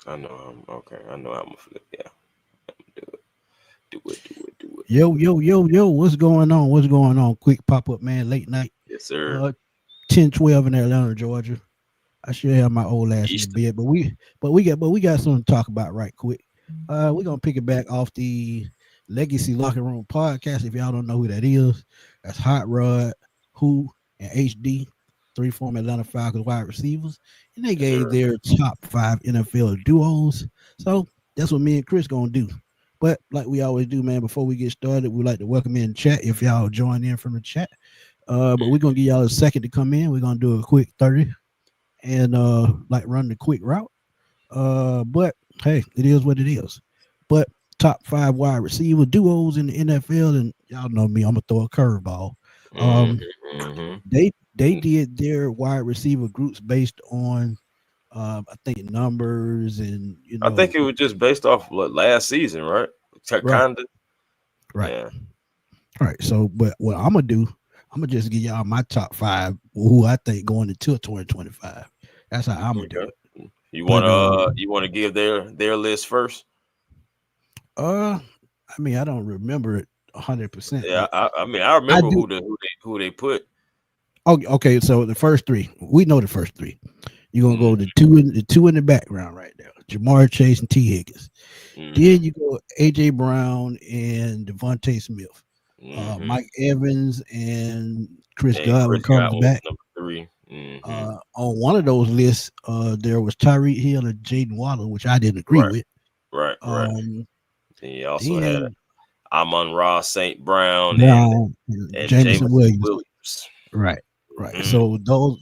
I know I'm okay. I know I'm gonna flip. Yeah, do it. Do it. Do it. Do it. Yo, what's going on? What's going on? Quick pop up, man. Late night, Yes, sir. uh, 10:12 in Atlanta, Georgia. I should have my old ass in the Easter. bed, but we got something to talk about right quick. We're gonna pick it back off the Legacy Locker Room podcast. If y'all don't know who that is, that's Hot Rod, Who, and HD, three former Atlanta Falcons wide receivers, and they Yes, gave sir. their top five NFL duos. So that's what me and Chris gonna do. But like we always do, man, before we get started, we like to welcome in chat if y'all join in from the chat. But we're gonna give y'all a second to come in. We're gonna do a quick 30 and like run the quick route. But hey, it is what it is. But top five wide receiver duos in the NFL, and y'all know me, I'm gonna throw a curveball. Mm-hmm. Um, Mm-hmm. they did their wide receiver groups based on I think numbers and I think it was just based off what last season, right? right, Kinda. right, Yeah. right. So, but what I'm gonna do, I'm gonna just give y'all my top five who I think going into 2025. That's how I'm gonna do Okay. it. You But wanna give their list first? Uh, I mean, I don't remember it 100%, Yeah. but I mean I I remember do. who they put. Okay, okay. So the first three, we know the first three. You're gonna go Mm, the two in the background right there, Jamar Chase and T Higgins. mm-hmm. Then you go AJ Brown and Devontae Smith, Mm-hmm. Mike Evans and Chris And Godwin Chris comes got one back. number 3. Mm-hmm. On one of those lists, there was Tyreek Hill and Jaden Waddle, which I didn't agree Right. with. Right. Right. Um, Then you also had then Amon Ross St. Brown Brown, and Jameson Jameson Williams. Williams. Right, right. Mm, So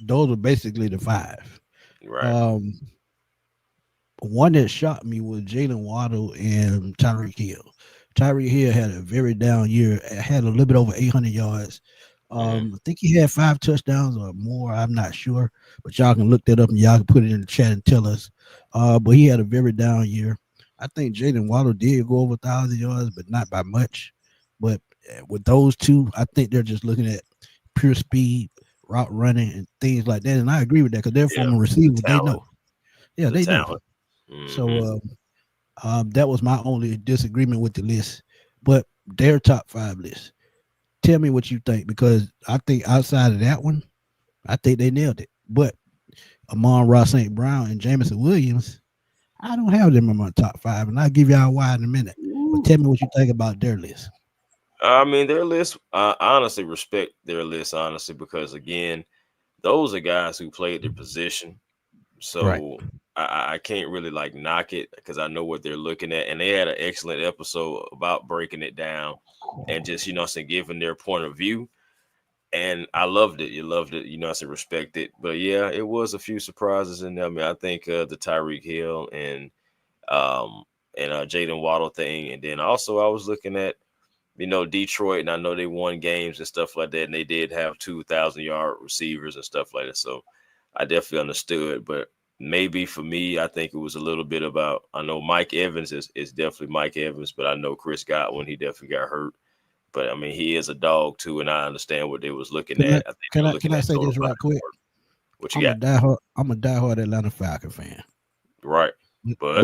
those are basically the five. right. Um, one that shocked me was Jalen Waddle and Tyreek Hill. Tyreek Hill had a very down year. Had a little bit over 800 yards. Mm-hmm. I think he had 5 touchdowns or more. I'm not sure, but y'all can look that up and y'all can put it in the chat and tell us. But he had a very down year. I think Jalen Waddle did go over 1,000 yards, but not by much. But with those two, I think they're just looking at pure speed, route running, and things like that. And I agree with that because they're Yeah. former The receivers. They talent. know. Yeah, The they know. talent. So Mm-hmm. that was my only disagreement with the list. But their top five list. Tell me what you think because I think outside of that one, I think they nailed it. But Amon Ross St. Brown and Jameson Williams, I don't have them in my top five, and I'll give y'all why in a minute. But tell me what you think about their list. I mean, their list, I honestly respect their list, honestly, because again, those are guys who played their position. Right. So I can't really like knock it because I know what they're looking at. And they had an excellent episode about breaking it down and just, saying, giving their point of view. And I loved it. You loved it. I said, respect it. But yeah, it was a few surprises in there. I mean, I think the Tyreek Hill um, and Jaden Waddle thing. And then also I was looking at, Detroit, and I know they won games and stuff like that, and they did have 2,000-yard receivers and stuff like that. So I definitely understood, but maybe for me, I think it was a little bit about. I know Mike Evans is definitely Mike Evans, but I know Chris Godwin, he definitely got hurt. But I mean, he is a dog too, and I understand what they was looking Can I at. I think they can were I can looking I at say total this right body of quick? work. What you got? I'm a diehard Atlanta Falcon fan. Right, but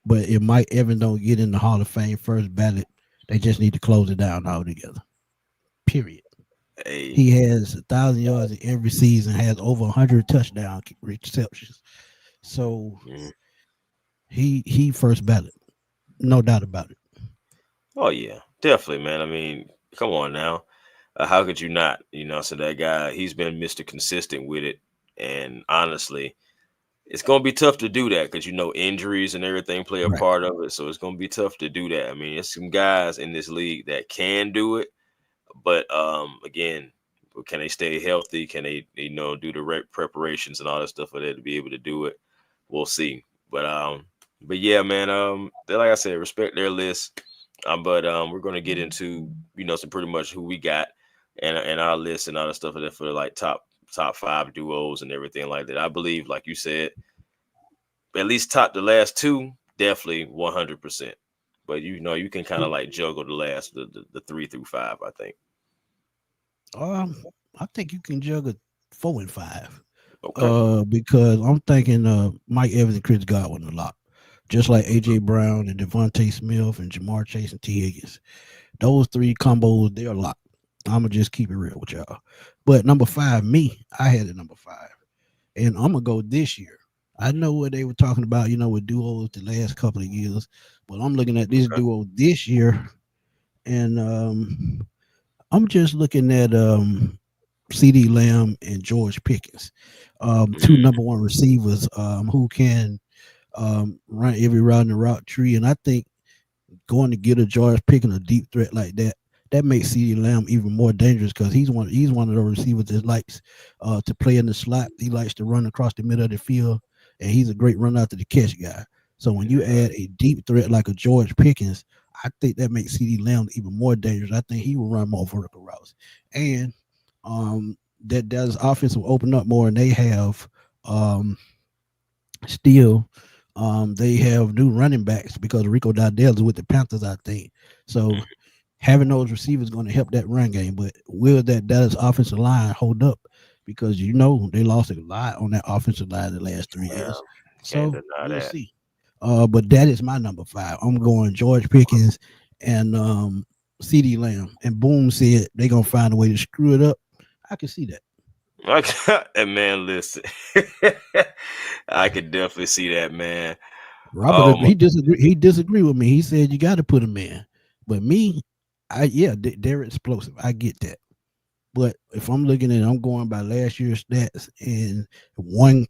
But if Mike Evans don't get in the Hall of Fame first ballot, they just need to close it down altogether. Period. hey, He has 1,000 yards in every season, has over 100 touchdown receptions. So mm, he first ballot, no doubt about it. oh yeah, definitely, man. I mean, come on now. How could you not? So that guy, he's been Mr. Consistent with it. And honestly, it's going to be tough to do that because, injuries and everything play a Right. part of it. So it's going to be tough to do that. I mean, there's some guys in this league that can do it. But again, can they stay healthy? Can they, do the preparations and all that stuff for that to be able to do it? We'll see. But yeah, man. Like I said, respect their list. But we're gonna get into some pretty much who we got and our list and all the stuff for like top five duos and everything like that. I believe, like you said, at least top the last two, definitely 100%. But you can kind of like juggle the last the 3 through 5. I think. Um, I think you can juggle 4 and 5. Okay. Because I'm thinking Mike Evans and Chris Godwin a lot. just like AJ Brown and Devontae Smith and Jamar Chase and T Higgins. Those three combos, they're locked. I'm gonna just keep it real with y'all. But number five, me, I had it number five, and I'm gonna go this year. I know what they were talking about, with duos the last couple of years, but I'm looking at this Okay. duo this year, and I'm just looking at CD Lamb and George Pickens, two Mm, number one receivers who can run every route in the route tree. And I think going to get a George Pickens, a deep threat like that, that makes CD Lamb even more dangerous because he's one of those receivers that likes to play in the slot. He likes to run across the middle of the field, and he's a great run after the catch guy. So when you yeah. add a deep threat like a George Pickens, I think that makes CD Lamb even more dangerous. I think he will run more vertical routes, and that does offense will open up more, and they have still they have new running backs because Rico Dardell is with the Panthers, I think. So having those receivers going to help that run game. But will that Dallas offensive line hold up? Because they lost a lot on that offensive line the last 3 years. Yeah, can't So deny we'll that. see. But that is my number five. I'm going George Pickens and CD Lamb. And Boom said they're gonna find a way to screw it up. I can see that. And man, listen, I could definitely see that, man. Robert, Um, he disagree. He disagreed with me. He said you got to put him in. But me, they're explosive. I get that. But if I'm looking at, I'm going by last year's stats and one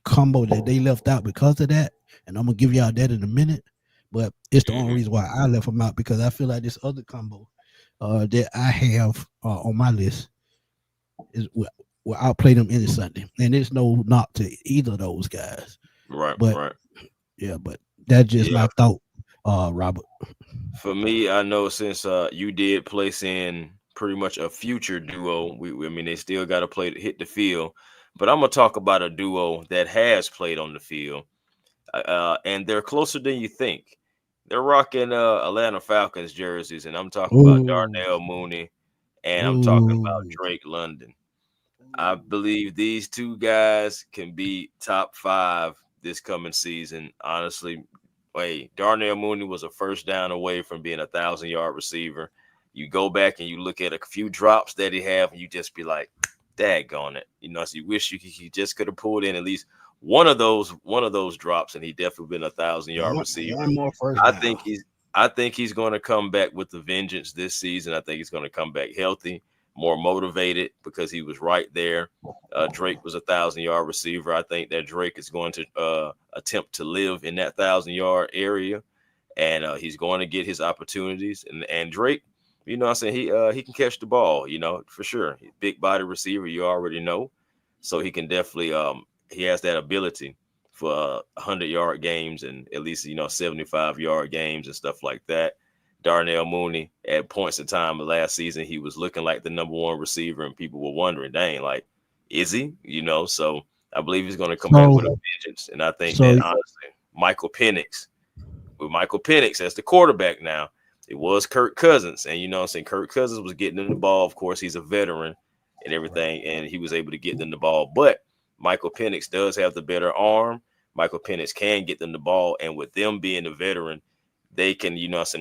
combo that they left out because of that, and I'm gonna give y'all that in a minute. But it's the only mhm, reason why I left them out because I feel like this other combo that I have on my list will outplay them any Sunday, and there's no knock to either of those guys. right, But right. yeah, but that's just Yeah, my thought, Robert. for me, I know since you did place in pretty much a future duo, I mean, they still got to play to hit the field, but I'm gonna talk about a duo that has played on the field, and they're closer than you think. They're rocking Atlanta Falcons jerseys, and I'm talking about Oh, Darnell Mooney and I'm talking about oh, Drake London. I believe these two guys can be top five this coming season. Honestly, hey, Darnell Mooney was a first down away from being 1,000 yard receiver. You go back and you look at a few drops that he have, and you just be like, "Daggone it!" So you wish he just could have pulled in at least one of those drops, and he definitely been 1,000 yard receiver. one more first I down. think he's I think he's going to come back with the vengeance this season. I think he's going to come back healthy, more motivated because he was right there. Drake was 1,000 yard receiver. I think that Drake is going to attempt to live in that 1,000 yard area, and he's going to get his opportunities. And Drake, I'm saying he can catch the ball, for sure. Big body receiver, you already know, so he can definitely he has that ability for 100 yard games and at least 75 yard games and stuff like that. Darnell Mooney at points in time of last season, he was looking like the number one receiver, and people were wondering, dang, like, is he? So I believe he's going to come back with a So, vengeance. And I think so that honestly, Michael Penix, with Michael Penix as the quarterback now, it was Kirk Cousins. And I'm saying Kirk Cousins was getting in the ball. Of course, he's a veteran and everything, and he was able to get them the ball. But Michael Penix does have the better arm. Michael Penix can get them the ball, and with them being a veteran, they can,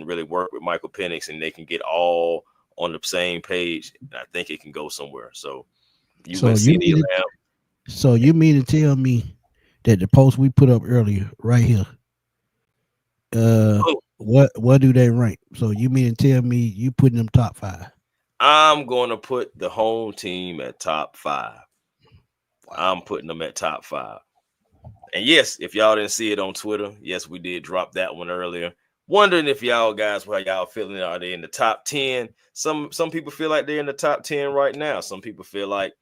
really work with Michael Penix, and they can get all on the same page. And I think it can go somewhere. So you so went you CD mean Lamb. you mean to tell me that the post we put up earlier, right here, Oh, what do they rank? So you mean to tell me you putting them top five? I'm going to put the home team at top five. I'm Wow. putting them at top five. And yes, if y'all didn't see it on Twitter, yes, we did drop that one earlier. Wondering if y'all guys, how y'all feeling? Are they in the top 10? Some people feel like they're in the top 10 right now. Some people feel like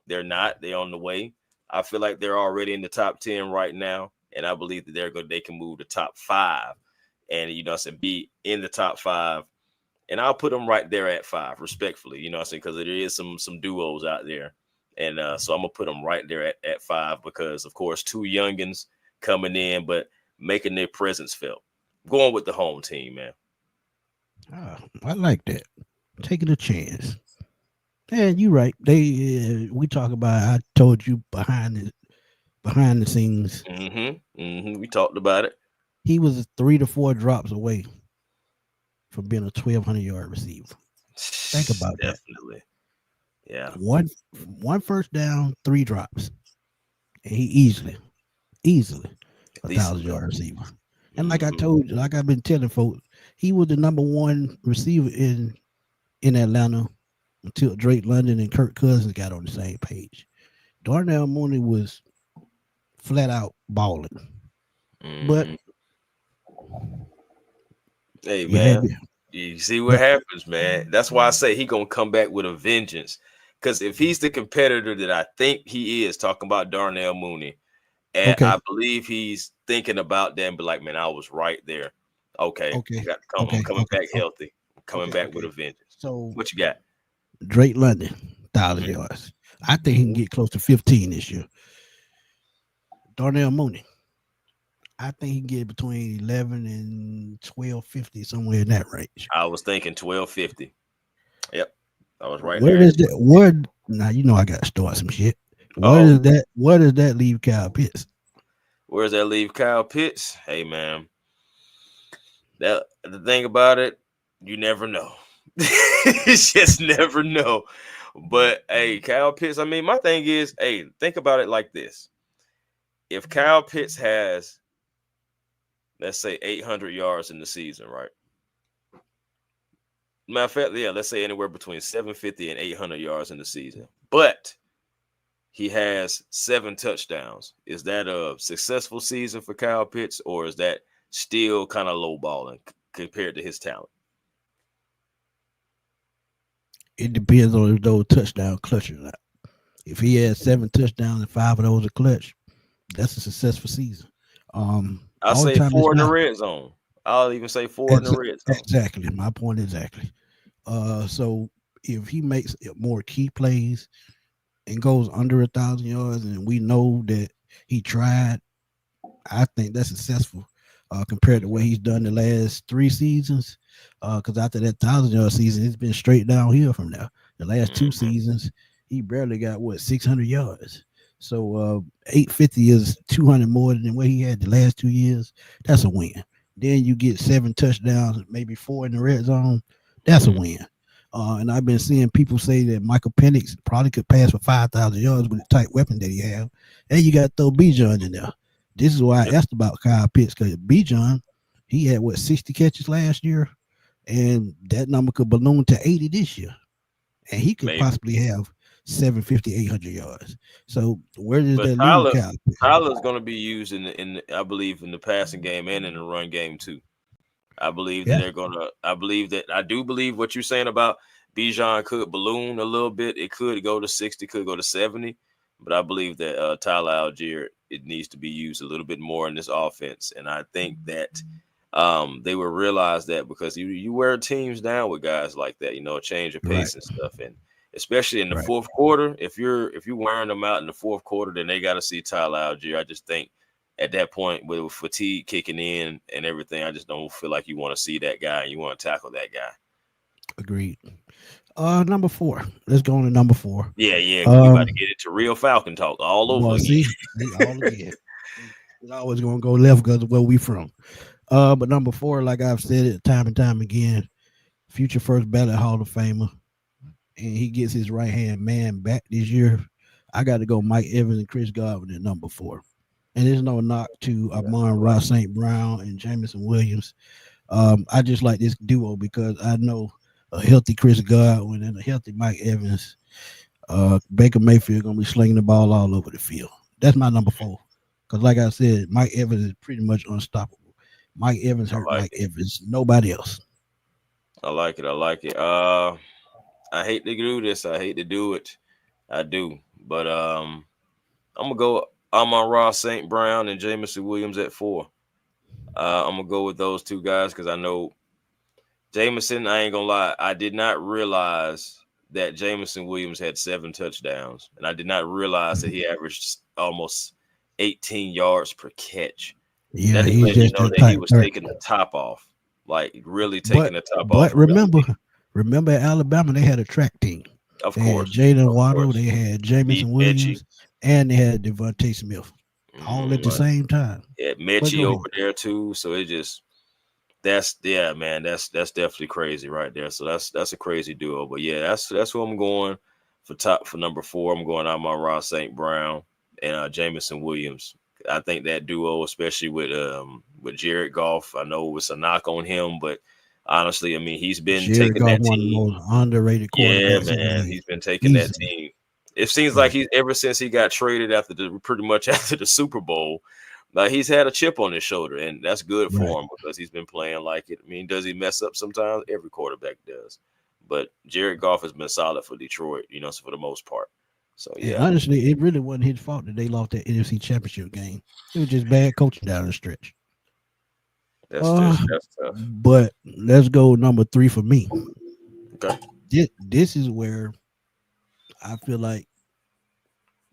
they're not. They're on the way. I feel like they're already in the top 10 right now. And I believe that they can move to top five and be in the top five. And I'll put them right there at five, respectfully, because there is some duos out there. And so I'm gonna put them right there at five because, of course, two youngins coming in, but making their presence felt. Going with the home team, man. I like that. Taking a chance. And you right. We talk about. I told you behind the scenes. We talked about it. he was 3 to 4 drops away from being a 1,200-yard receiver. Think about that. Definitely. Yeah. One first down, 3 drops, and he easily a Decent. 1,000-yard receiver. And like I told you, like I've been telling folks, he was the number one receiver in Atlanta until Drake London and Kirk Cousins got on the same page. Darnell Mooney was flat out balling. But hey man, you see what happens, man. That's why I say he gonna come back with a vengeance. Because if he's the competitor that I think he is, talking about Darnell Mooney, and I believe he's thinking about that and be like, man, I was right there. Okay. I'm coming back healthy. I'm coming back with a vengeance. So what you got? Drake London, 1,000 yards. I think he can get close to 15 this year. Darnell Mooney, I think he can get between 11 and 1250, somewhere in that range. I was thinking 1250. Yep. I was right there. Is that? Where now you know I gotta start some shit. Where does that leave Kyle Pitts? Where does that leave Kyle Pitts? Hey man. The thing about it, you never know. You just never know. But hey, Kyle Pitts, I mean, my thing is, hey, think about it like this. If Kyle Pitts has, let's say, 800 yards in the season, right? Matter of fact, yeah, let's say anywhere between 750 and 800 yards in the season. But he has 7 touchdowns. Is that a successful season for Kyle Pitts, or is that still kind of lowballing compared to his talent? It depends on if those touchdowns clutch or not. If he has 7 touchdowns and 5 of those are clutch, that's a successful season. I'll say 4 in the red zone. I'll even say 4 in the red zone. Exactly. My point exactly. So if he makes more key plays and goes under 1,000 yards, and we know that he tried, I think that's successful compared to what he's done the last 3 seasons. Because after that 1,000-yard season, it's been straight downhill from there. The last 2 seasons, he barely got 600 yards. So 850 is 200 more than what he had the last 2 years. That's a win. Then you get 7 touchdowns, maybe 4 in the red zone. That's a win. And I've been seeing people say that Michael Penix probably could pass for 5,000 yards with the tight weapon that he have. And you got to throw Bijan in there. This is why I asked about Kyle Pitts, because Bijan, he had 60 catches last year, and that number could balloon to 80 this year. And he could possibly have 750, 800 yards. So where does that leave Kyle? Tyler's going to be used in I believe in the passing game and in the run game too. I believe that they're going to. I do believe what you're saying about Bijan could balloon a little bit. It could go to 60, could go to 70, but I believe that Tyler Algier, it needs to be used a little bit more in this offense, and I think that they will realize that, because you wear teams down with guys like that, change of pace and stuff, and especially in the fourth quarter. If you're wearing them out in the fourth quarter, then they got to see Tyler Algier. I just think at that point, with fatigue kicking in and everything, I just don't feel like you want to see that guy and you want to tackle that guy. Agreed. Number 4. Let's go on to number 4. Yeah. We about to get into real Falcon talk all over again. All again. It's always gonna go left because of where we from. But number 4, like I've said it time and time again, future first ballot Hall of Famer, and he gets his right hand man back this year. I got to go Mike Evans and Chris Godwin at number 4. And there's no knock to Amon-Ra St. Brown and Jameson Williams. I just like this duo because I know a healthy Chris Godwin and a healthy Mike Evans. Baker Mayfield going to be slinging the ball all over the field. That's my number 4. Because like I said, Mike Evans is pretty much unstoppable. Mike Evans hurt Mike Evans. Nobody else. I like it. I hate to do this. I hate to do it. I do. But I'm going to go Amon-Ra St. Brown and Jameson Williams at 4. I'm going to go with those 2 guys because I know Jameson, I ain't going to lie, I did not realize that Jameson Williams had 7 touchdowns, and I did not realize that he averaged almost 18 yards per catch. Yeah, that he was taking the top off, like really taking the top off. But remember at Alabama, they had a track team. Of course. Jalen Waddle, they had Jameson Williams, and they had Devontae Smith. all at the Right. same time. Yeah, But Mechie go ahead. over there too. So it just that's yeah, man. That's definitely crazy right there. So that's a crazy duo. But yeah, that's who I'm going for number 4. I'm going Amon-Ra St. Brown and Jamison Williams. I think that duo, especially with Jared Goff, I know it's a knock on him, but honestly, I mean he's been Jared taking Goff, that one of the team. most underrated Yeah, quarterbacks in the man, league. he's been taking that Easily. team. It seems like Yeah. he's ever since he got traded pretty much after the Super Bowl, like he's had a chip on his shoulder, and that's good Right. for him because he's been playing like it. I mean, does he mess up sometimes? Every quarterback does, but Jared Goff has been solid for Detroit, so for the most part. So And yeah, honestly, it really wasn't his fault that they lost that NFC Championship game. It was just bad coaching down the stretch. that's Uh, just that's tough. but let's go number 3 for me. Okay, This is where I feel like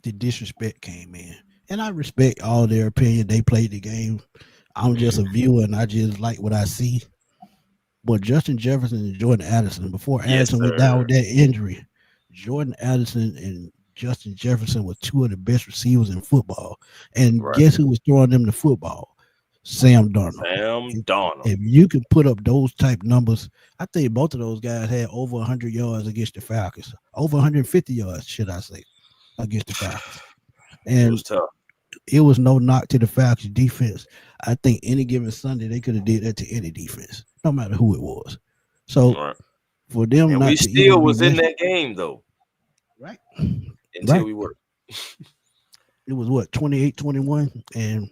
the disrespect came in. And I respect all their opinion. They played the game. I'm just a viewer and I just like what I see. But Justin Jefferson and Jordan Addison, before yes, Addison went down sir. with that injury, Jordan Addison and Justin Jefferson were two of the best receivers in football. And Right, guess who was throwing them the football? Sam Darnold. Sam If, Darnold. if you can put up those type numbers, I think both of those guys had over 100 yards against the Falcons, over 150 yards, should I say, against the Falcons. It And was tough. it was no knock to the Falcons defense. I think any given Sunday they could have did that to any defense, no matter who it was. So Right, for them and we not to still even be was in mentioned, that game though right? until Right. we were. It was what 28-21, and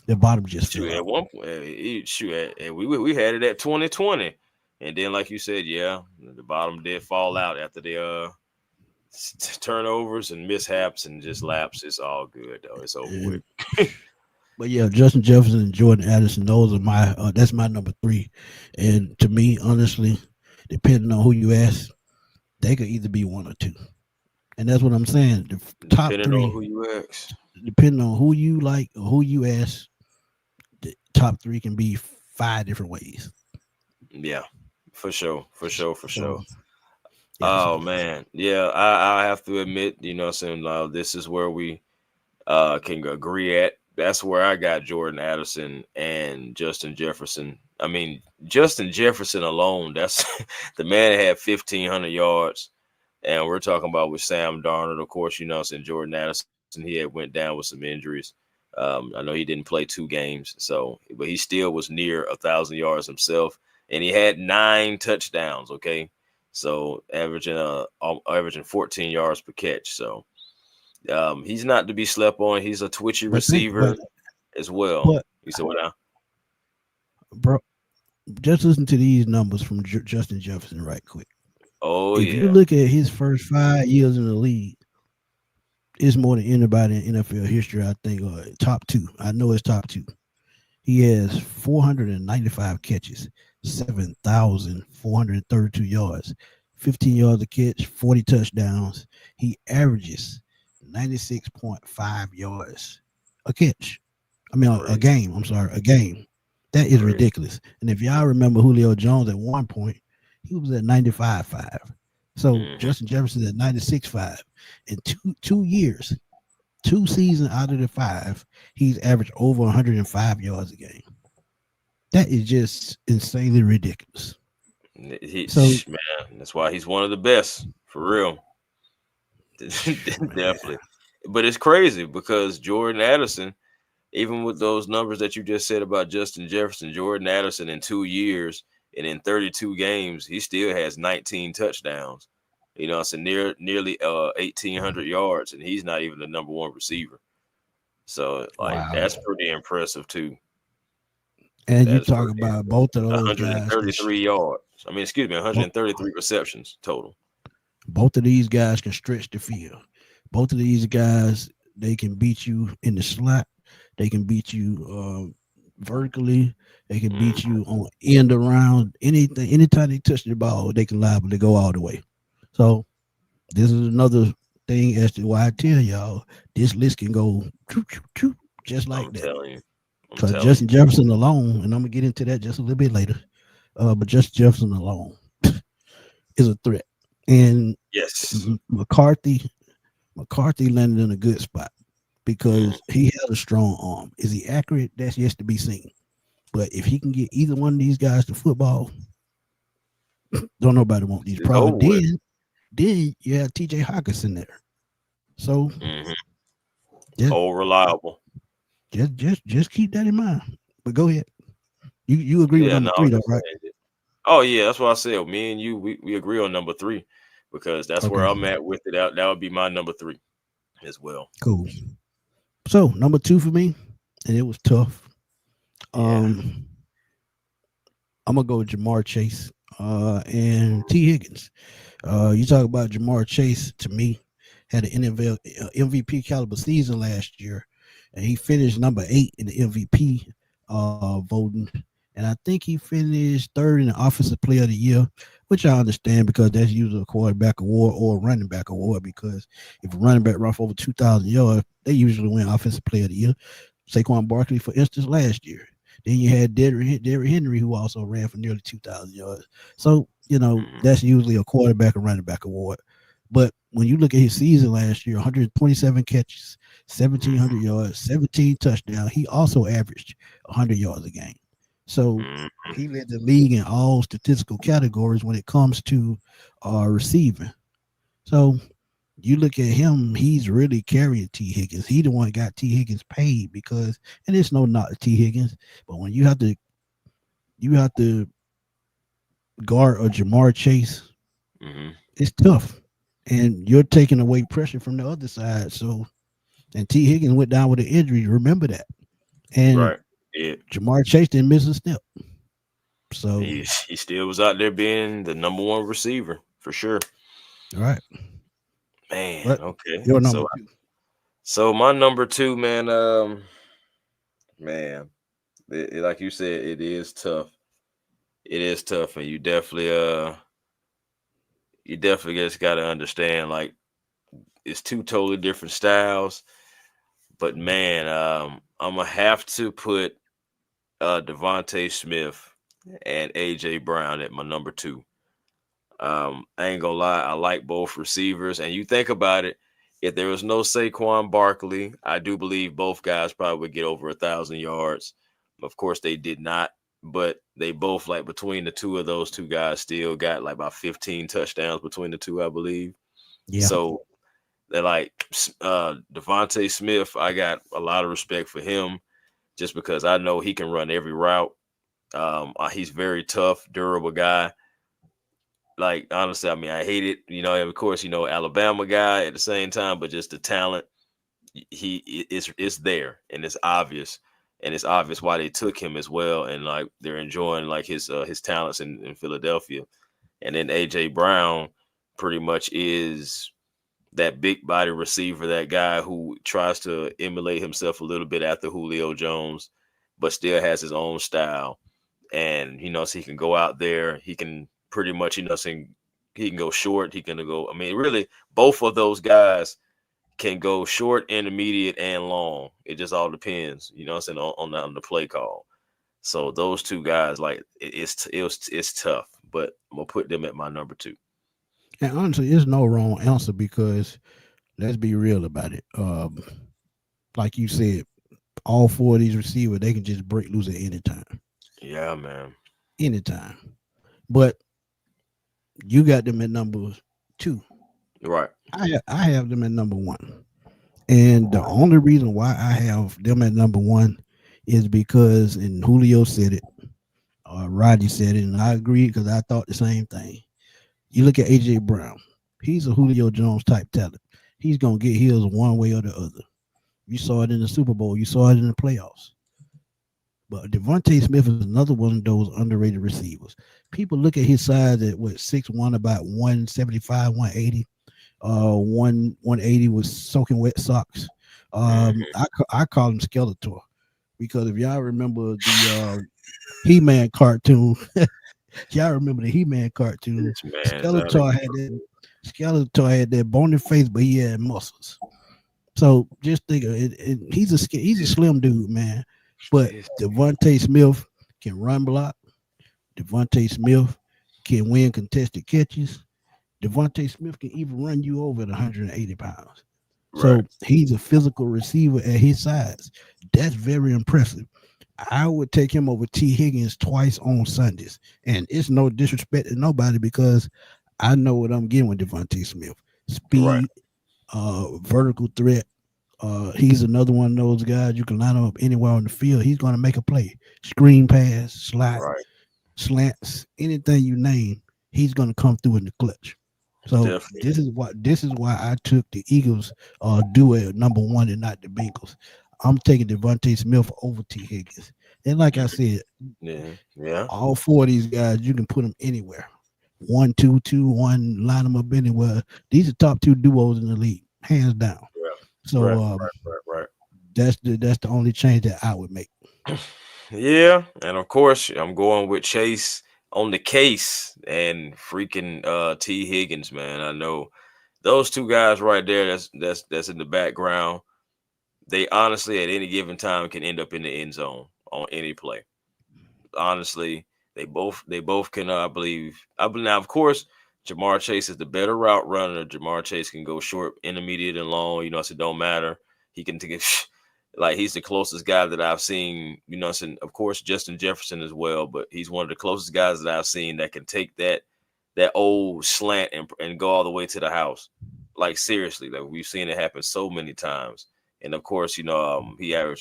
the bottom just Shoot, fell at out. one point, and we had it at 2020, and then like you said, yeah, the bottom did fall out after the turnovers and mishaps and just laps. It's all good though. It's over with. And but yeah, Justin Jefferson and Jordan Addison, those are my that's my number 3. And to me, honestly, depending on who you ask, they could either be one or two. And that's what I'm saying. The top Depending on 3, who you ask. depending on who you like or who you ask, the top 3 can be 5 different ways. Yeah, for sure, for sure, for So sure. yeah, Oh so man, yeah, I have to admit, saying this is where we can agree at. That's where I got Jordan Addison and Justin Jefferson. I mean, Justin Jefferson alone, that's the man had 1,500 yards. And we're talking about with Sam Darnold, of course, saying Jordan Addison, he had went down with some injuries. I know he didn't play 2 games, but he still was near 1,000 yards himself, and he had 9 touchdowns. Okay, so averaging 14 yards per catch. So he's not to be slept on. He's a twitchy but think receiver as well. but You said what now? bro, just listen to these numbers from Justin Jefferson right quick. Oh If you yeah, look at his first 5 years in the league, it's more than anybody in NFL history, I think, or top 2. I know it's top 2. He has 495 catches, 7,432 yards, 15 yards a catch, 40 touchdowns. He averages 96.5 yards a catch. I mean, a crazy, game. I'm sorry, a game. That is crazy. ridiculous. And if y'all remember Julio Jones at one point, he was at 95.5. So Mhm. Justin Jefferson at 96.5. In 2 years, 2 seasons out of the 5, he's averaged over 105 yards a game. That is just insanely ridiculous. So, Man, that's why he's one of the best for real. man, Definitely. But it's crazy because Jordan Addison, even with those numbers that you just said about Justin Jefferson, Jordan Addison in 2 years and in 32 games, he still has 19 touchdowns. It's a nearly 1,800 yards, and he's not even the number 1 receiver. So, like, wow. that's pretty impressive too. And you That is talk pretty about impressive. both of those guys. 133 yards. I mean, excuse me, Both, 133 receptions total. both of these guys can stretch the field. Both of these guys, they can beat you in the slot. They can beat you vertically. They can Mm, beat you on end around anything. Anytime they touch the ball, they can liable to go all the way. So this is another thing as to why I tell y'all this list can go just like I'm that. telling you. I'm Because telling Justin you. Jefferson alone, and I'm gonna get into that just a little bit later. But Justin Jefferson alone is a threat, and Yes. McCarthy landed in a good spot because he has a strong arm. Is he accurate? That's yet to be seen. But if he can get either one of these guys to football, don't nobody want these It's over problems. with. Then you have TJ Hawkinson there. So Mm-hmm. just Oh, reliable. just keep that in mind. But go ahead. You agree with Yeah, number no, I three was though, just right? saying it. Oh yeah, that's what I said. Me and you, we agree on number three because that's where Okay, I'm at with it. That would be my number three as well. cool. So number two for me, and it was tough. Yeah. Um, I'm gonna go with Jamar Chase and T Higgins. You talk about Jamar Chase to me had an MVP caliber season last year, and he finished number 8 in the MVP voting. And I think he finished third in the Offensive Player of the Year, which I understand because that's usually a quarterback award or a running back award. Because if a running back run for over 2,000 yards, they usually win Offensive Player of the Year. Saquon Barkley, for instance, last year. Then you had Derrick Henry, who also ran for nearly 2,000 yards. So, Mhm. that's usually a quarterback and running back award. But when you look at his season last year, 127 catches, 1,700 Mhm. yards, 17 touchdowns, he also averaged 100 yards a game. So Mhm. he led the league in all statistical categories when it comes to receiving. So you look at him, he's really carrying T. Higgins. He the one got T. Higgins paid because, and it's no not T. Higgins, but when you have to guard a Jamar Chase, Mhm. it's tough, and you're taking away pressure from the other side. So, and T. Higgins went down with an injury. Remember that, and Right. Yeah. Jamar Chase didn't miss a step. So, He still was out there being the number one receiver for sure. all right, Man. but Okay. your number So two. so my number two, man. Man, like you said, it is tough. It is tough, and you definitely just got to understand like it's two totally different styles. But man, I'm gonna have to put Devontae Smith and AJ Brown at my number two. I ain't gonna lie, I like both receivers. And you think about it, if there was no Saquon Barkley, I do believe both guys probably would get over 1,000 yards. Of course, they did not, but they both like between the two of those two guys still got like about 15 touchdowns between the two, I believe. Yeah, So they're like Devontae Smith. I got a lot of respect for him just because I know he can run every route. He's very tough, durable guy. Like honestly, I mean, I hate it. Of course, Alabama guy at the same time, but just the talent, it's there and it's obvious, and it's obvious why they took him as well, and like they're enjoying like his talents in Philadelphia, and then AJ Brown pretty much is that big body receiver, that guy who tries to emulate himself a little bit after Julio Jones, but still has his own style. And so he can go out there, he can pretty much, he can go short, he can go. I mean, really, both of those guys can go short, intermediate, and long. It just all depends, on the play call. So those two guys, like it's tough, but I'm gonna put them at my number two. and honestly, there's no wrong answer because let's be real about it. Like you said, all four of these receivers they can just break loose at any time, Yeah, man. anytime. But you got them at number two. Right. I have them at number one. And the only reason why I have them at number one is because, and Julio said it, Roddy said it, and I agree because I thought the same thing. You look at AJ Brown, he's a Julio Jones type talent. He's gonna get his one way or the other. You saw it in the Super Bowl, you saw it in the playoffs. But Devontae Smith is another one of those underrated receivers. People look at his size at what 6'1", about 175, 180. 180 was soaking wet socks. Hmm. I call him Skeletor because if y'all remember the He-Man cartoon, y'all remember the He-Man cartoon. This man is out of Skeletor had that bony face, but he had muscles. So just think of it, he's a slim dude, man. But control. Devontae Smith can run block. Devontae Smith can win contested catches. Devontae Smith can even run you over at 180 pounds. Right. So he's a physical receiver at his size. That's very impressive. I would take him over T. Higgins twice on Sundays. And it's no disrespect to nobody because I know what I'm getting with Devontae Smith. Right. Speed, vertical threat. He's another one of those guys you can line him up anywhere on the field. He's going to make a play. Screen pass, slot, Right. slants, anything you name, he's going to come through in the clutch. So Definitely. this is why I took the Eagles do it number one and not the Bengals. I'm taking Devontae Smith over T. Higgins. And like I said, Yeah. Yeah. all four of these guys, you can put them anywhere. 1-2-2-1, line them up anywhere. These are top two duos in the league, hands down. Yeah. So Right. Right. that's the only change that I would make. Right. Yeah. And of course, I'm going with Chase on the case and freaking T. Higgins, man. I know those two guys right there. That's in the background. They honestly at any given time can end up in the end zone on any play. Honestly, they both can. I believe now. Of course, Jamar Chase is the better route runner. Jamar Chase can go short, intermediate, and long. So it don't matter. He can take it. Like he's the closest guy that I've seen. So of course Justin Jefferson as well, but he's one of the closest guys that I've seen that can take that old slant and go all the way to the house. Like seriously, like we've seen it happen so many times. And of course, he got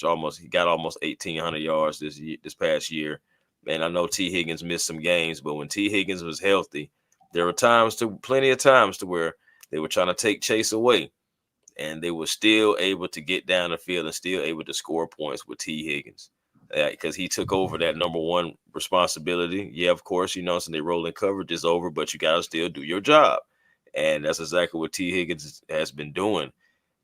almost 1,800 yards this past year. And I know T. Higgins missed some games, but when T. Higgins was healthy, there were plenty of times to where they were trying to take Chase away, and they were still able to get down the field and still able to score points with T. Higgins because he took over that number one responsibility. Yeah, of course, so they rolling coverage is over, but you got to still do your job. And that's exactly what T. Higgins has been doing.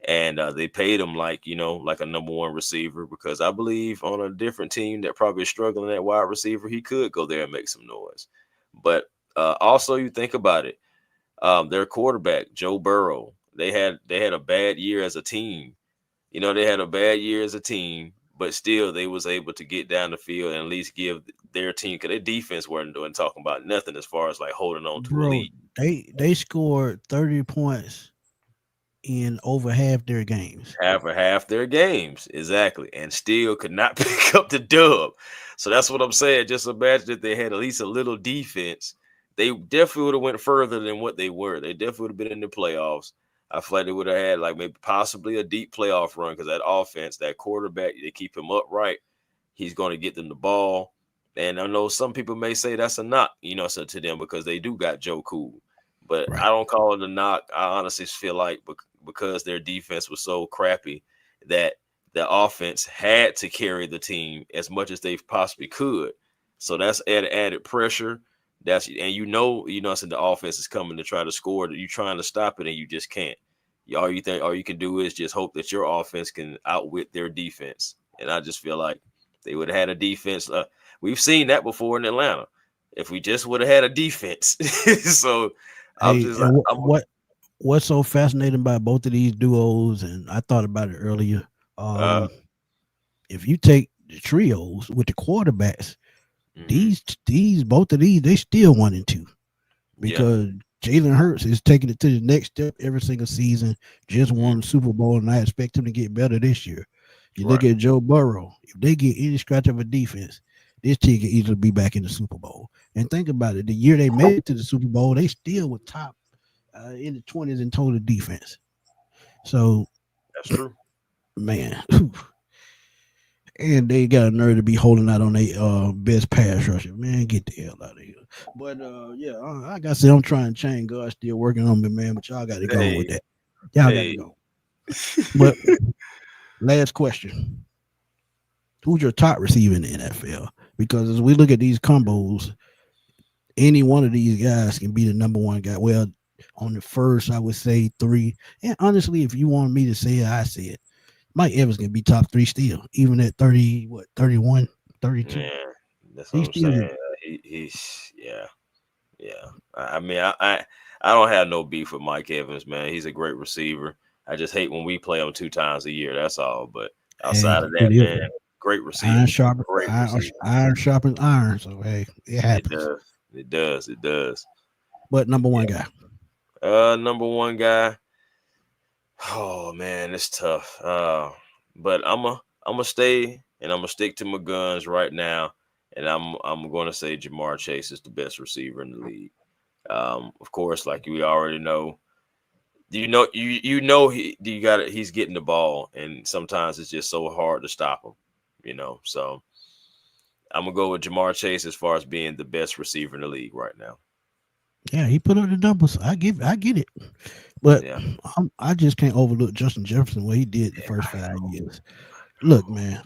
And they paid him like a number one receiver because I believe on a different team that probably is struggling at wide receiver, he could go there and make some noise. But also, you think about it, their quarterback Joe Burrow, they had a bad year as a team. They had a bad year as a team, but still they was able to get down the field and at least give their team because their defense wasn't doing talking about nothing as far as like holding on to a Bro, lead. they scored 30 points in over half their games. Half their games exactly, and still could not pick up the dub. So that's what I'm saying. Just imagine if they had at least a little defense, they definitely would have went further than what they were. They definitely would have been in the playoffs. I feel like they would have had like maybe possibly a deep playoff run because that offense, that quarterback, they keep him upright. He's going to get them the ball. And I know some people may say that's a knock, so to them because they do got Joe Cool. But I Right. don't call it a knock. I honestly feel like because their defense was so crappy that the offense had to carry the team as much as they possibly could. So that's added pressure. So the offense is coming to try to score. You're trying to stop it and you just can't. All you can do is just hope that your offense can outwit their defense. And I just feel like they would have had a defense. We've seen that before in Atlanta. If we just would have had a defense, so I'm Hey, just and I'm what's so fascinating about both of these duos, and I thought about it earlier. uh, If you take the trios with the quarterbacks, mhm. these both of these they still 1-2 Yeah, because Jalen Hurts is taking it to the next step every single season. Just mhm. won the Super Bowl, and I expect him to get better this year. You look Right. at Joe Burrow. If they get any scratch of a defense, this team can easily be back in the Super Bowl. And think about it: the year they made it to the Super Bowl, they still were top in the 20s in total defense. So, That's true. man, and they got a nerve to be holding out on their best pass rusher. Man, get the hell out of here. But yeah, like I said, I'm trying to change. God still working on me, man. But y'all got to go with Hey, that. Y'all got to hey. go. But last question: who's your top receiver in the NFL? Because as we look at these combos, any one of these guys can be the number one guy. Well, on the first, I would say three. And honestly, if you want me to say it, I say it. Mike Evans can be top three still, even at 30, 31, 32. Yeah, that's what He I'm still saying. can. He's yeah, yeah. I mean, I don't have no beef with Mike Evans, man. He's a great receiver. I just hate when we play him 2 times a year. That's all. But Hey, outside of it that, is man, great receiver, iron sharp, great receiver. iron sharpens iron. So hey, it It happens. does. It does. It does. But number one Yeah. guy, Number one guy. Oh man, it's tough. But I'm gonna stay and I'm gonna stick to my guns right now, and I'm going to say Jamar Chase is the best receiver in the league. Of course, like we already know, you got it. He's getting the ball, and sometimes it's just so hard to stop him. So I'm gonna go with Jamar Chase as far as being the best receiver in the league right now. Yeah, he put up the numbers. I get it, but Yeah, I just can't overlook Justin Jefferson what he did the yeah, first I 5 years. Look, man,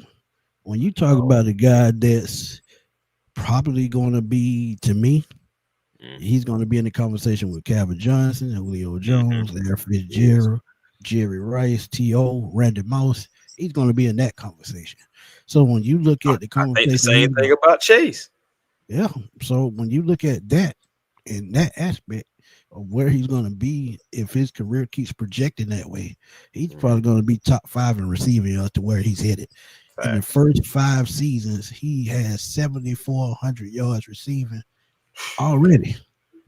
when you talk know. about a guy that's probably going to be, to me, Mm-hmm, he's going to be in the conversation with Calvin Johnson, Julio mm-hmm, Jones, Larry he is. Fitzgerald, Jerry Rice, T.O., Randy Moss. He's going to be in that conversation. So when you look I, at the I think the conversation, same thing about Chase. yeah. So when you look at that in that aspect of where he's going to be if his career keeps projecting that way, he's Mm-hmm, probably going to be top five in receiving to where he's headed. In the facts. first 5 seasons, he has 7,400 yards receiving already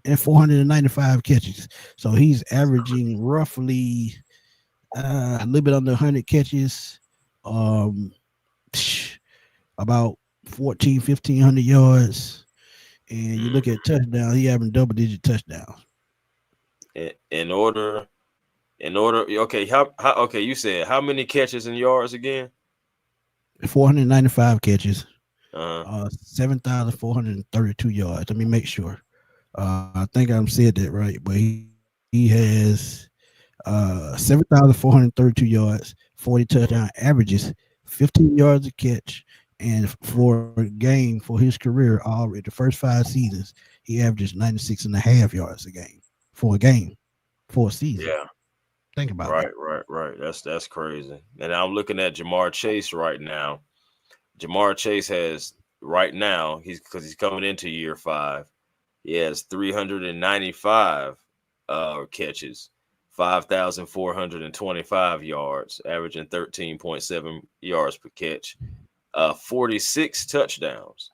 and 495 catches. So he's averaging roughly a little bit under 100 catches, um, about 1,500 yards. And you look Mm-hmm. at touchdowns, he having double digit touchdowns. In order, okay, okay, you said how many catches and yards again? 495 catches, Uh-huh. 7,432 yards. Let me make sure. I think I'm said that right, but he has 7,432 yards, 40 touchdown Mm-hmm. averages, 15 yards a catch, and for a game for his career already the first 5 seasons, he averages 96 and a half yards a game for a game for a season. Yeah, Think about right, that. right, right. That's crazy. And I'm looking at Jamar Chase right now. Jamar Chase has right now, he's coming into year 5. He has 395 catches, 5,425 yards, averaging 13.7 yards per catch, 46 touchdowns.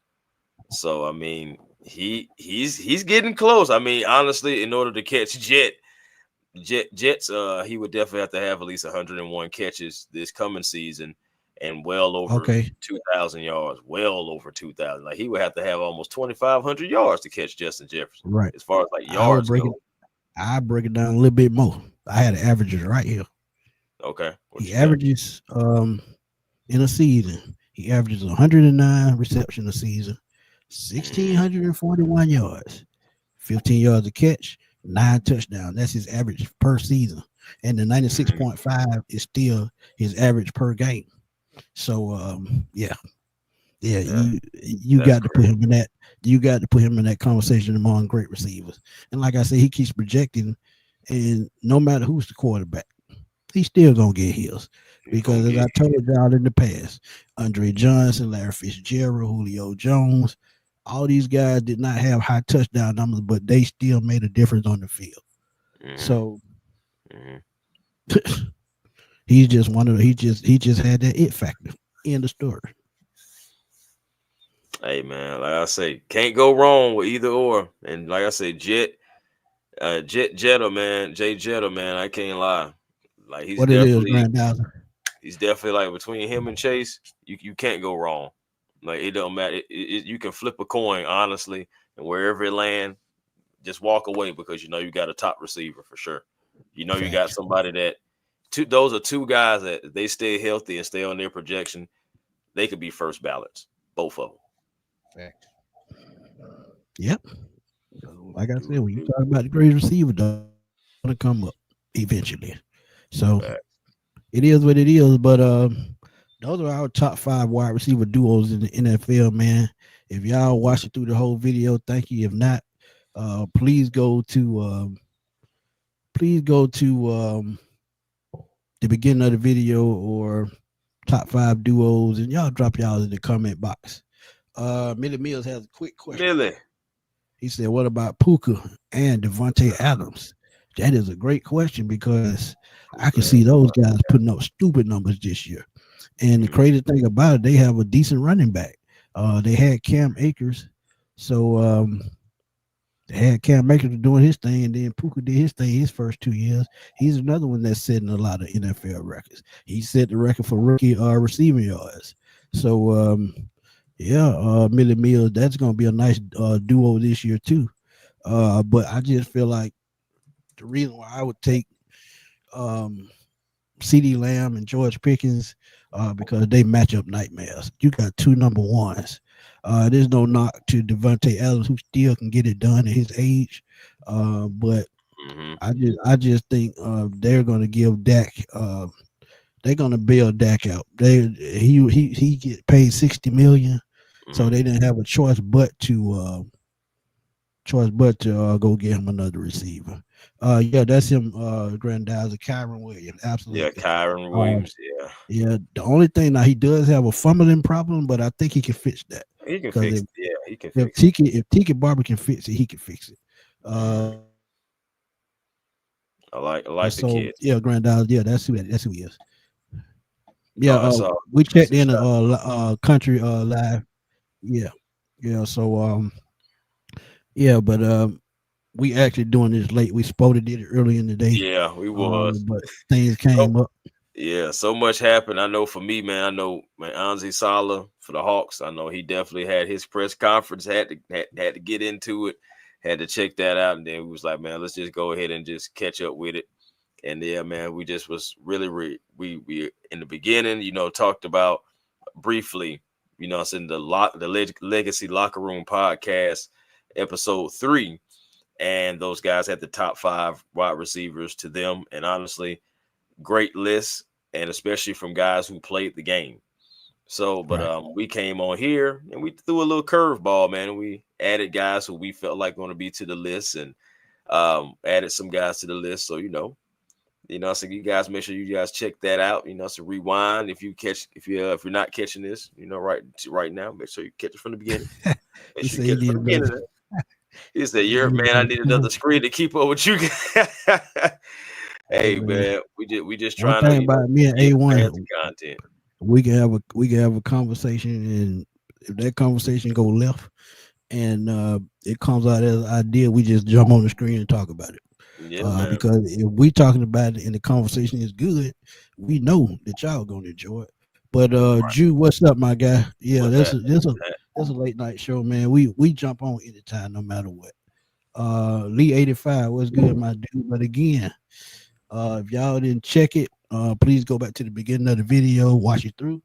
So I mean, he's getting close. I mean, honestly, in order to catch Jets, he would definitely have to have at least 101 catches this coming season, and well over Okay. 2,000 yards, well over 2,000. Like he would have to have almost 2,500 yards to catch Justin Jefferson, Right. as far as like I will yards break go. it. I break it down a little bit more. I had averages right here. Okay, what He you got? averages in a season. He averages 109 reception a season, Mm, 1,641 yards, 15 yards a catch, 9 touchdowns. That's his average per season. And the mm, 96.5 is still his average per game. So yeah, yeah, yeah, you that's got to put crazy. him in that. You got to put him in that conversation among great receivers. And like I said, he keeps projecting, and no matter who's the quarterback, he's still gonna get his. He's gonna Because as get I told y'all in the past, Andre Johnson, Larry Fitzgerald, Julio Jones, all these guys did not have high touchdown numbers, but they still made a difference on the field. hmm So hmm he's just one of the, he just had that it factor. End of story. Hey man, like I say, can't go wrong with either or. And like I say, Jetta, man, Jay Jetta, man, I can't lie. Like What it is, Grandazzer. he's definitely like between him and Chase, you can't go wrong. Like it don't matter. You can flip a coin honestly, and wherever it land, just walk away because you know you got a top receiver for sure. You know you got Facts. somebody that those are two guys that if they stay healthy and stay on their projection, they could be first ballots, both of Facts. Yep. So, like I said, when you them. talk about the greatest receiver, they're gonna come up eventually. So it is what it is. But those are our top 5 wide receiver duos in the NFL, man. If y'all watched it through the whole video, thank you. If not, please go to the beginning of the video or top 5 duos, and y'all drop y'all in the comment box. Millie Mills has a quick question. Millie. He said, "What about Puka and Devontae Adams?" That is a great question because I can Puka see and those Devontae. guys putting up stupid numbers this year. And the Mhm. crazy thing about it, they have a decent running back. They had Cam Akers, so They had Cam Makers doing his thing, and then Puka did his thing his first 2 years. He's another one that's setting a lot of NFL records. He set the record for rookie receiving yards. So yeah, Millie Mills, that's gonna be a nice duo this year too. But I just feel like the reason why I would take um CD Lamb and George Pickens because they match up nightmares. You got two number ones. There's no knock to Devontae Adams, who still can get it done at his age. But Mm-hmm. I just think they're going to give Dak. They're going to bail Dak out. He get paid 60 million, so Mm-hmm. they didn't have a choice but to go get him another receiver. Yeah, that's him. Grandizer Kyron Williams, Yeah, absolutely. Kyron Uh, Williams. Yeah, yeah, the only thing now he does have a fumbling problem, but I think he can fix that. he can Because fix it. Yeah, he can if fix it. Tiki Barber can fix it, he can fix it. Mm-hmm. I like the So kid. yeah, Grandizer, yeah, that's who he is. Yeah, Oh, that's all. we That's checked a in shot. country live. Yeah, yeah. So yeah, but we actually doing this late. We supposed to did it early in the day, Yeah, we was. but things So came up. yeah, so much happened. I know for me, man. I know man, Anzi Sala for the Hawks. I know he definitely had his press conference. Had to get into it. Had to check that out, and then we was like, man, let's just go ahead and just catch up with it. And yeah, man, we just was really we in the beginning, talked about briefly, it's in the Legacy Locker Room podcast, episode 3, and those guys had the top 5 wide receivers to them, and honestly, great list, and especially from guys who played the game. So, but Right. we came on here and we threw a little curveball, man. And we added guys who we felt like going to be to the list, and added some guys to the list. So so you guys make sure you guys check that out. So rewind if you're not catching this, right now, make sure you catch it from the beginning. Make He sure you said he catch it from need the beginning. another. He said, He "You're need man. I another need another tool. screen to keep up with you." Hey Hey man, man, we just one trying to thing about me and give A fans the one, content. we can have a conversation, and if that conversation go left and it comes out as an idea, we just jump on the screen and talk about it. Yeah, man. Because if we talking about it and the conversation is good, we know that y'all gonna enjoy it. But Jew, what's up, my guy? Yeah, What's that's that? a that's a that's a late night show, man. We jump on anytime, no matter what. Lee 85, what's good, my dude? But again, if y'all didn't check it, please go back to the beginning of the video, watch it through,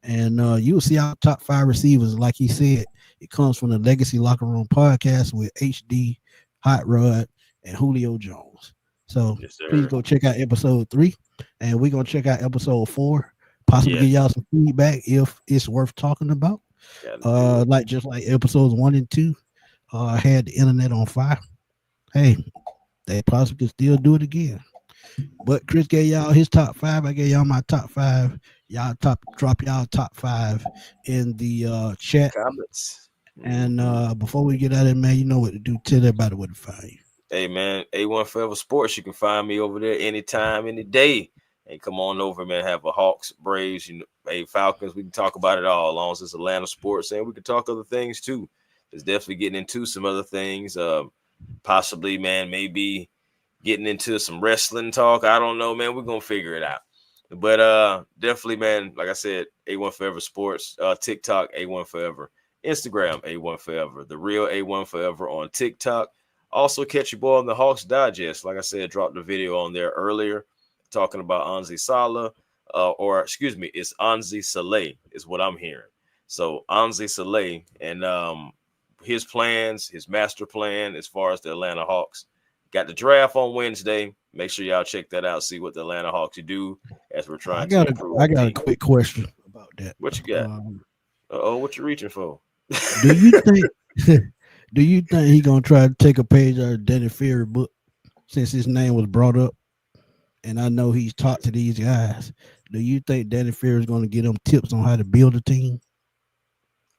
and you'll see our top 5 receivers. Like he said, it comes from the Legacy Locker Room podcast with HD, Hot Rod, and Julio Jones. So Yes, please sir. go check out episode 3, and we're gonna check out episode 4. Possibly give Yes, y'all some feedback if it's worth talking about. gotta do it. Just like episodes 1 and 2, had the internet on fire. Hey, they possibly could still do it again. But Chris gave y'all his top 5. I gave y'all my top 5. Y'all drop y'all top 5 in the chat. Comments. And Mhm. before we get out of there, man, you know what to do. Tell everybody where to find you. Hey man, A1 Forever Sports. You can find me over there anytime, any day. And come on over, man. Have a Hawks, Braves, hey Falcons. We can talk about it all, as long as it's Atlanta sports, and we can talk other things too. It's definitely getting into some other things. Possibly, man, maybe getting into some wrestling talk. I don't know, man. We're gonna figure it out. But definitely, man, like I said, A1 Forever Sports, TikTok, A1 Forever, Instagram, A1 Forever, the real A1 Forever on TikTok. Also, catch your boy on the Hawks Digest. Like I said, dropped the video on there earlier talking about Anzi Sala, or excuse me, it's Anzi Saleh, is what I'm hearing. So Anzi Saleh and his plans, his master plan as far as the Atlanta Hawks. Got the draft on Wednesday. Make sure y'all check that out. See what the Atlanta Hawks do as we're I trying to got a improve I the got a team. quick question about that. What you got? Um, What you reaching for? do you think do you think he gonna try to take a page out of Danny Ferry book since his name was brought up? And I know he's talked to these guys. Do you think Danny Ferry is gonna give them tips on how to build a team?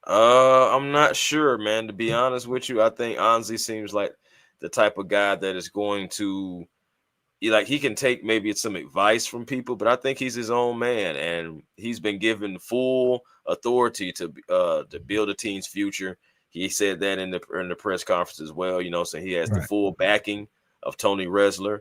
I'm not sure, man. To be honest with you, I think Anzi seems like the type of guy that is going to he can take maybe some advice from people, but I think he's his own man, and he's been given full authority to build a team's future. He said that in the press conference as well. So he has the Right. full backing of Tony Resler.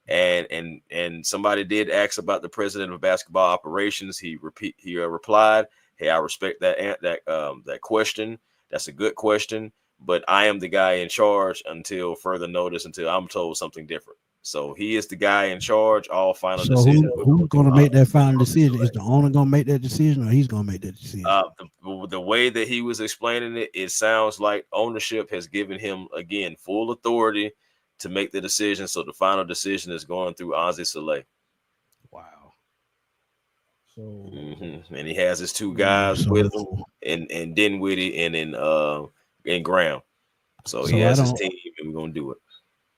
And somebody did ask about the president of basketball operations. He replied, "Hey, I respect that question. That's a good question, but I am the guy in charge until further notice, until I'm told something different." So he is the guy in charge. All final So decisions will who's go through gonna make that final Army decision? Is Select. the owner gonna make that decision, or he's gonna make that decision? The way that he was explaining it, it sounds like ownership has given him again full authority to make the decision. So the final decision is going through Ozzy Saleh. Wow. So And he has his two guys with him, and Dinwiddie and Graham. So he I has his don't. team, and we're gonna do it.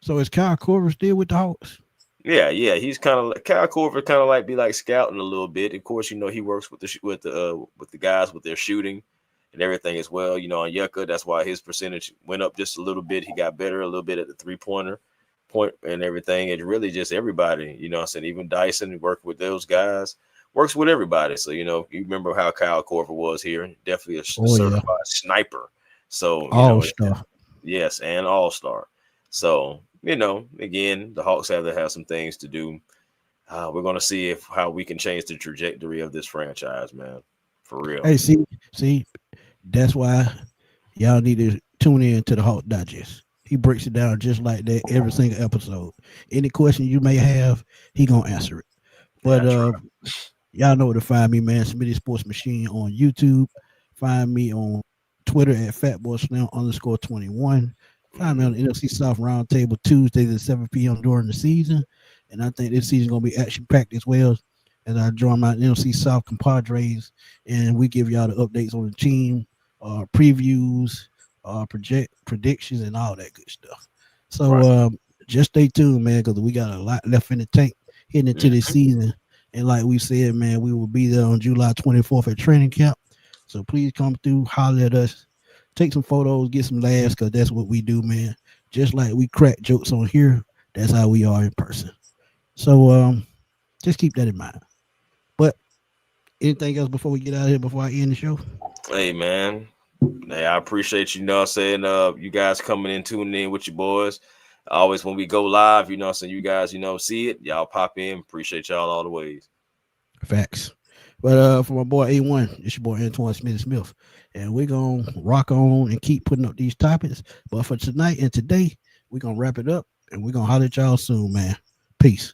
So is Kyle Korver still with the Hawks? Yeah. He's kind of like Kyle Korver, kind of like be like scouting a little bit. Of course, he works with the guys with their shooting and everything as well. On Yucca, that's why his percentage went up just a little bit. He got better a little bit at the 3-pointer point and everything. It's really just everybody. I said even Dyson worked with those guys. Works with everybody. So you remember how Kyle Korver was here. Definitely a certified sniper. So All star. yes, and all-star. So again, the Hawks have to have some things to do. We're gonna see how we can change the trajectory of this franchise, man. For real. Hey, see, that's why y'all need to tune in to the Hawk Digest. He breaks it down just like that every single episode. Any question you may have, he gonna answer it. But Right. y'all know where to find me, man. Smitty Sports Machine on YouTube. Find me on Twitter at FatBoySlam_21. Find me on the NFC South Roundtable Tuesdays at 7 p.m. during the season. And I think this season is going to be action packed as well as I join my NFC South compadres. And we give y'all the updates on the team, previews, predictions, and all that good stuff. So just stay tuned, man, because we got a lot left in the tank heading into this season. And like we said, man, we will be there on July 24th at training camp. So please come through, holler at us, take some photos, get some laughs, because that's what we do, man. Just like we crack jokes on here, that's how we are in person. So just keep that in mind. But anything else before we get out of here, before I end the show? Hey, man. Hey, I appreciate saying you guys coming in, tuning in with your boys. Always when we go live, saying you guys, see it, y'all pop in. Appreciate y'all all the ways. Facts. But for my boy A1, it's your boy Antoine Smith. And we're gonna rock on and keep putting up these topics. But for tonight and today, we're gonna wrap it up and we're gonna holler at y'all soon, man. Peace.